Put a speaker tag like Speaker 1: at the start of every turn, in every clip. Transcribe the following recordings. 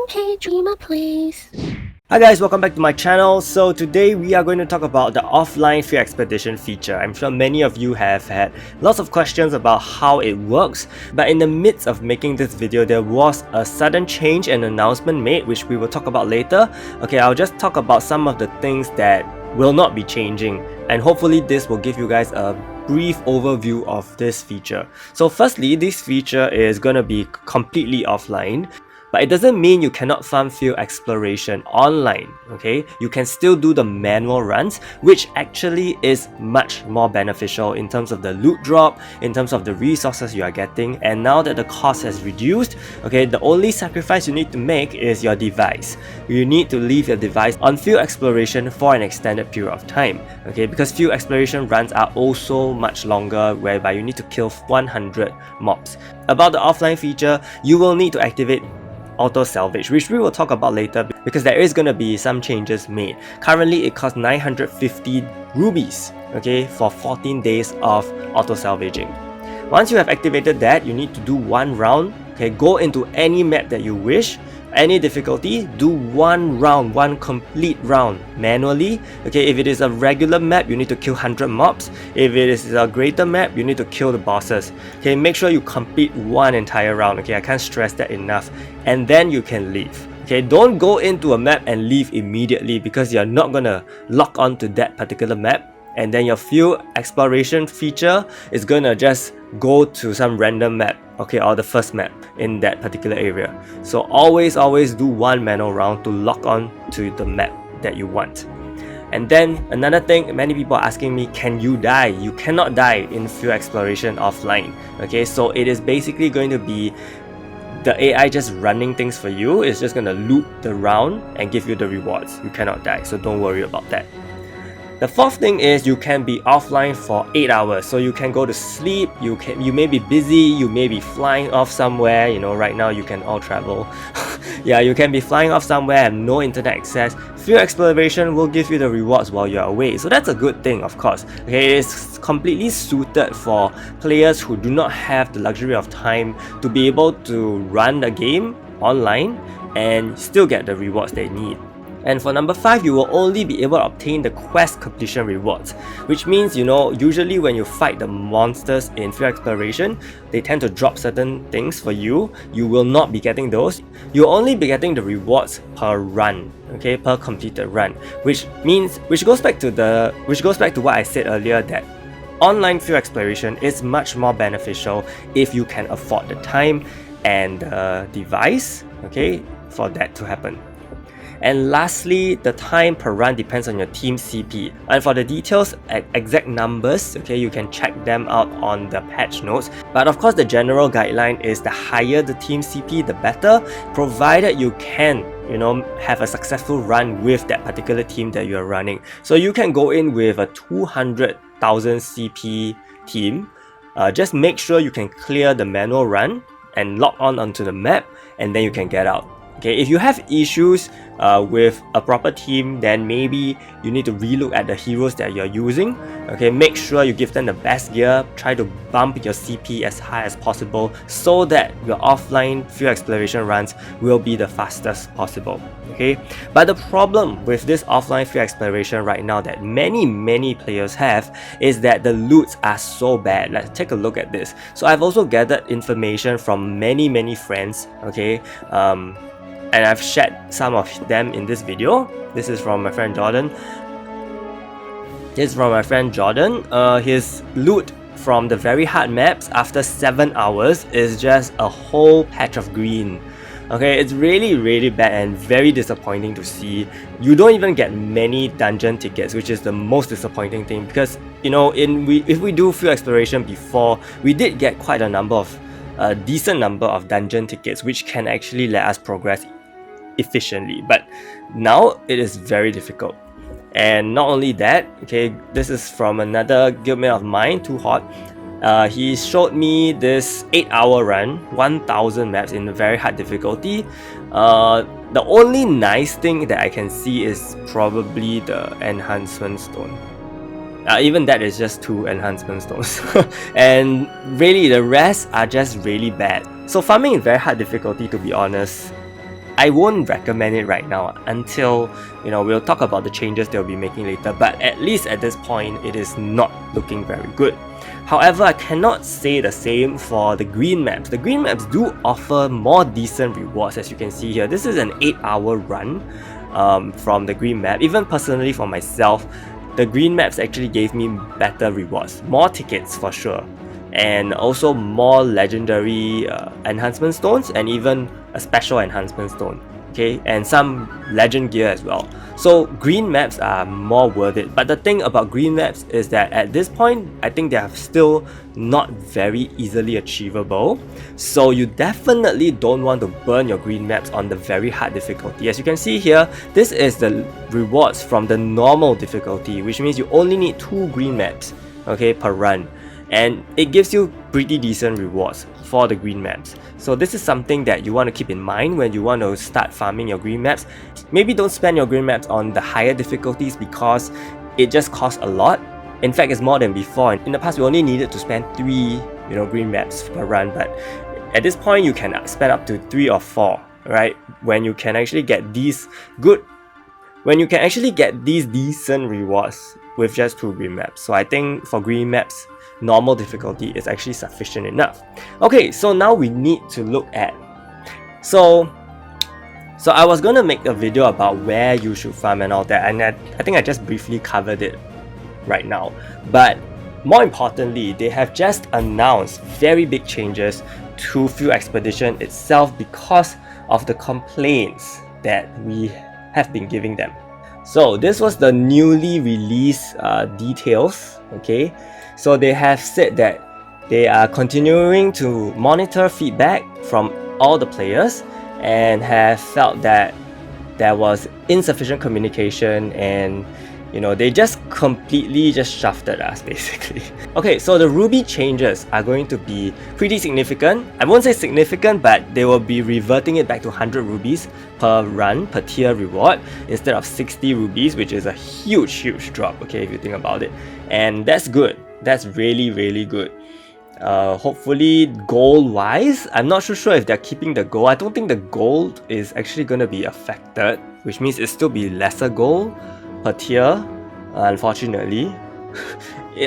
Speaker 1: Okay, dreamer, please.
Speaker 2: Hi guys, welcome back to my channel. So today we are going to talk about the offline field expedition feature. I'm sure many of you have had lots of questions about how it works, but in the midst of making this video, there was a sudden change and announcement made, which we will talk about later. Okay, I'll just talk about some of the things that will not be changing, and hopefully this will give you guys a brief overview of this feature. So firstly, this feature is going to be completely offline. But it doesn't mean you cannot farm field exploration online, okay? You can still do the manual runs, which actually is much more beneficial in terms of the loot drop, in terms of the resources you are getting. And now that the cost has reduced, okay, the only sacrifice you need to make is your device. You need to leave your device on field exploration for an extended period of time, okay? Because field exploration runs are also much longer, whereby you need to kill 100 mobs. About the offline feature, you will need to activate auto salvage, which we will talk about later because there is going to be some changes made. Currently it costs 950 rubies, okay, for 14 days of auto salvaging. Once you have activated that, you need to do one round, okay, go into any map that you wish, any difficulty, do one round, one complete round manually. Okay, if it is a regular map, you need to kill 100 mobs. If it is a greater map, you need to kill the bosses. Okay, make sure you complete one entire round. Okay, I can't stress that enough. And then you can leave. Okay, don't go into a map and leave immediately because you're not gonna lock onto that particular map. And then your field exploration feature is gonna just go to some random map, okay, or the first map in that particular area. So always do one manual round to lock on to the map that you want. And then another thing, many people are asking me, can you die? You cannot die in field exploration offline. Okay, so it is basically going to be the AI just running things for you. It's just gonna loop the round and give you the rewards. You cannot die, so don't worry about that. The fourth thing is you can be offline for 8 hours, so you can go to sleep, you may be busy, you may be flying off somewhere, you know, right now you can all travel. Yeah, you can be flying off somewhere, have no internet access. Field exploration will give you the rewards while you're away, so that's a good thing, of course. Okay, it's completely suited for players who do not have the luxury of time to be able to run the game online and still get the rewards they need. And for number 5, you will only be able to obtain the quest completion rewards, which means, you know, usually when you fight the monsters in field exploration, they tend to drop certain things for you. You will not be getting those. You'll only be getting the rewards per run, okay, per completed run, which goes back to what I said earlier, that online field exploration is much more beneficial if you can afford the time and the device, okay, for that to happen. And lastly, the time per run depends on your team CP. And for the details and exact numbers, okay, you can check them out on the patch notes. But of course, the general guideline is the higher the team CP, the better, provided you can, you know, have a successful run with that particular team that you are running. So you can go in with a 200,000 CP team. Just make sure you can clear the manual run and log on onto the map, and then you can get out. Okay, if you have issues with a proper team, then maybe you need to relook at the heroes that you're using. Okay, make sure you give them the best gear, try to bump your CP as high as possible so that your offline field exploration runs will be the fastest possible. Okay, but the problem with this offline field exploration right now that many players have is that the loots are so bad. Let's take a look at this. So I've also gathered information from many friends, okay, and I've shared some of them in this video. This is from my friend Jordan. His loot from the very hard maps after 7 hours is just a whole patch of green. Okay, it's really bad and very disappointing to see. You don't even get many dungeon tickets, which is the most disappointing thing, because, you know, if we do field exploration before, we did get quite a decent number of dungeon tickets, which can actually let us progress efficiently, but now it is very difficult. And not only that, okay, this is from another guildmate of mine, Too Hot. He showed me this 8-hour run, 1000 maps in a very hard difficulty. The only nice thing that I can see is probably the enhancement stone. Even that is just 2 enhancement stones. And really the rest are just really bad. So farming in very hard difficulty, to be honest, I won't recommend it right now until, we'll talk about the changes they'll be making later, but at least at this point, it is not looking very good. However, I cannot say the same for the green maps. The green maps do offer more decent rewards, as you can see here. This is an 8-hour run from the green map. Even personally for myself, the green maps actually gave me better rewards, more tickets for sure, and also more legendary enhancement stones, and even a special enhancement stone, okay, and some legend gear as well. So green maps are more worth it, but the thing about green maps is that at this point, I think they are still not very easily achievable, so you definitely don't want to burn your green maps on the very hard difficulty. As you can see here, this is the rewards from the normal difficulty, which means you only need 2 green maps, okay, per run, and it gives you pretty decent rewards for the green maps. So this is something that you want to keep in mind when you want to start farming your green maps. Maybe don't spend your green maps on the higher difficulties because it just costs a lot. In fact, it's more than before. In the past, we only needed to spend 3 green maps per run, but at this point you can spend up to 3 or 4, right? When you can actually get these decent rewards with just 2 green maps. So I think for green maps, normal difficulty is actually sufficient enough. Okay, so now we need to look at... So I was going to make a video about where you should farm and all that, and I think I just briefly covered it right now. But more importantly, they have just announced very big changes to Field Expedition itself because of the complaints that we have been giving them. So this was the newly released details, okay? So they have said that they are continuing to monitor feedback from all the players and have felt that there was insufficient communication, and they just completely shafted us basically. Okay, so the ruby changes are going to be pretty significant. I won't say significant, but they will be reverting it back to 100 rubies per run, per tier reward, instead of 60 rubies, which is a huge drop, okay, if you think about it. And that's good. That's really good. Hopefully gold wise, I'm not sure if they're keeping the gold. I don't think the gold is actually going to be affected, which means it'll still be lesser gold per tier, unfortunately.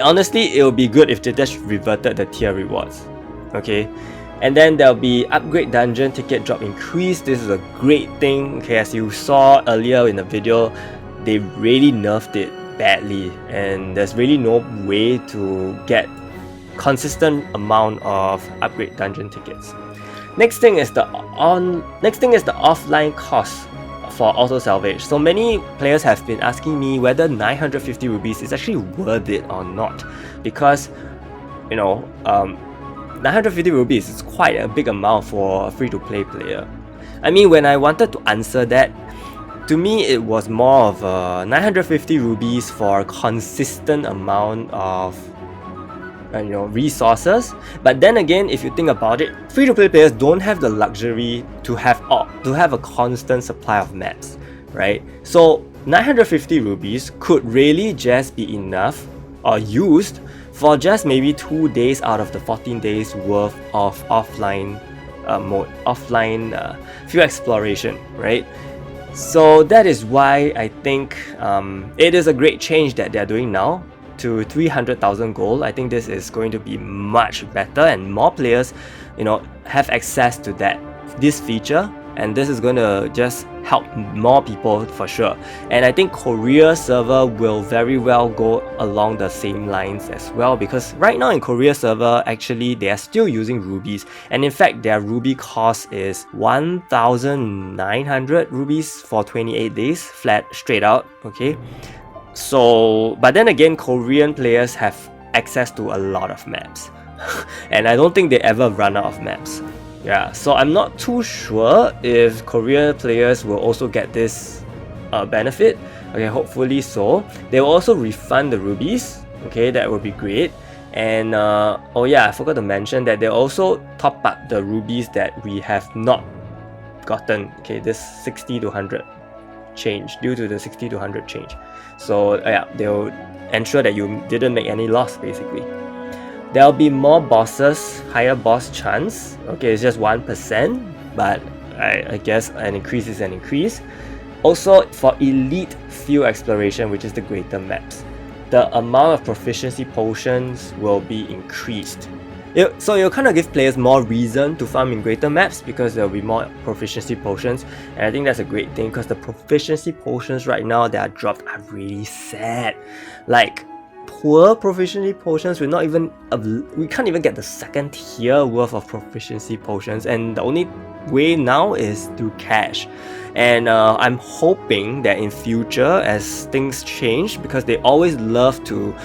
Speaker 2: Honestly, it would be good if they just reverted the tier rewards, okay? And then there'll be upgrade dungeon ticket drop increase. This is a great thing, okay? As you saw earlier in the video, they really nerfed it badly, and there's really no way to get consistent amount of upgrade dungeon tickets. Next thing is the offline cost for auto salvage. So many players have been asking me whether 950 rubies is actually worth it or not, because 950 rubies is quite a big amount for a free-to-play player. I mean, when I wanted to answer that, to me it was more of 950 rubies for a consistent amount of resources. But then again, if you think about it, free-to-play players don't have the luxury to have a constant supply of maps, right? So 950 rubies could really just be enough or used for just maybe 2 days out of the 14 days worth of offline field exploration, right? So that is why I think it is a great change that they're doing now to 300,000 gold. I think this is going to be much better, and more players have access to this feature, and this is going to just help more people for sure. And I think Korea server will very well go along the same lines as well, because right now in Korea server, actually they are still using rubies, and in fact their ruby cost is 1,900 rubies for 28 days flat, straight out, okay? So, but then again, Korean players have access to a lot of maps and I don't think they ever run out of maps. Yeah, so I'm not too sure if Korea players will also get this benefit. Okay, hopefully so. They will also refund the rubies. Okay, that would be great. And oh yeah, I forgot to mention that they also top up the rubies that we have not gotten. Okay, this 60 to 100 change, due to the 60 to 100 change. So yeah, they'll ensure that you didn't make any loss basically. There'll be more bosses, higher boss chance. Okay, it's just 1%, but I guess an increase is an increase. Also, for elite field exploration, which is the greater maps, the amount of proficiency potions will be increased. So it'll kind of give players more reason to farm in greater maps because there will be more proficiency potions, and I think that's a great thing because the proficiency potions right now that are dropped are really sad. Like, poor proficiency potions, we can't even get the second tier worth of proficiency potions, and the only way now is through cash. And I'm hoping that in future, as things change, because they always love to,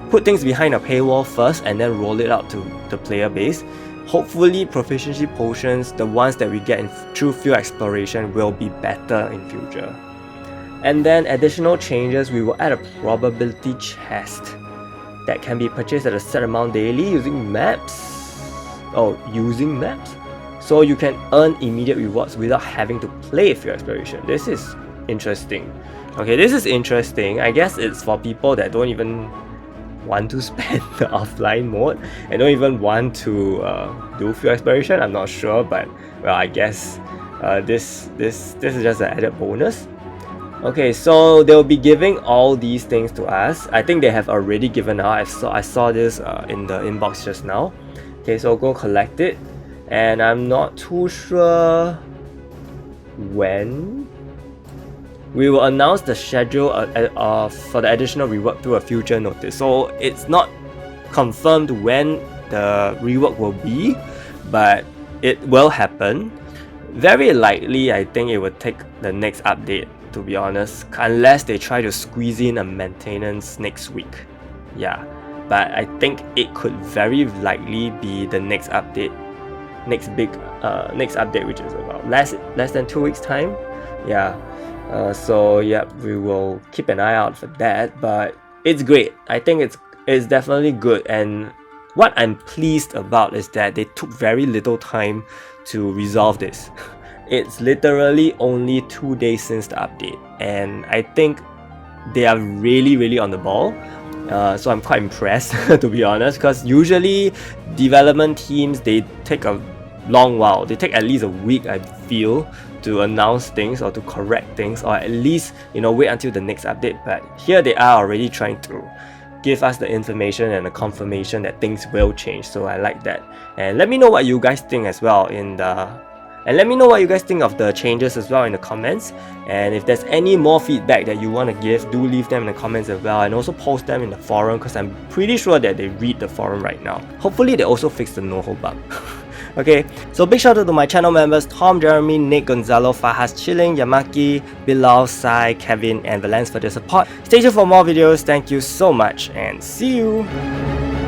Speaker 2: put things behind a paywall first and then roll it out to the player base. Hopefully proficiency potions, the ones that we get through field exploration, will be better in future. And then additional changes, we will add a probability chest that can be purchased at a set amount daily using maps. So you can earn immediate rewards without having to play field exploration. This is interesting. Okay, this is interesting. I guess it's for people that don't even want to spend the offline mode and don't even want to do field exploration. I'm not sure, but well, I guess this is just an added bonus. Okay, so they'll be giving all these things to us. I think they have already given out. I saw this in the inbox just now. Okay, so go collect it, and I'm not too sure when. We will announce the schedule for the additional rework through a future notice. So it's not confirmed when the rework will be, but it will happen. Very likely, I think it would take the next update, to be honest, unless they try to squeeze in a maintenance next week. Yeah, but I think it could very likely be the next update, next update, which is about less than 2 weeks time. Yeah. So yeah, we will keep an eye out for that, but it's great. I think it's definitely good, and what I'm pleased about is that they took very little time to resolve this. It's literally only 2 days since the update, and I think they are really on the ball. So I'm quite impressed to be honest, because usually development teams, they take a long while. They take at least a week, I feel, to announce things or to correct things, or at least wait until the next update. But here they are already trying to give us the information and the confirmation that things will change. So I like that. And let me know what you guys think as well and let me know what you guys think of the changes as well in the comments. And if there's any more feedback that you want to give, do leave them in the comments as well, and also post them in the forum, because I'm pretty sure that they read the forum right now. Hopefully they also fix the no-hole bug. Okay, so big shout out to my channel members Tom, Jeremy, Nick, Gonzalo, Fahas, Chilling, Yamaki, Bilal, Sai, Kevin, and Valence for their support. Stay tuned for more videos. Thank you so much, and see you!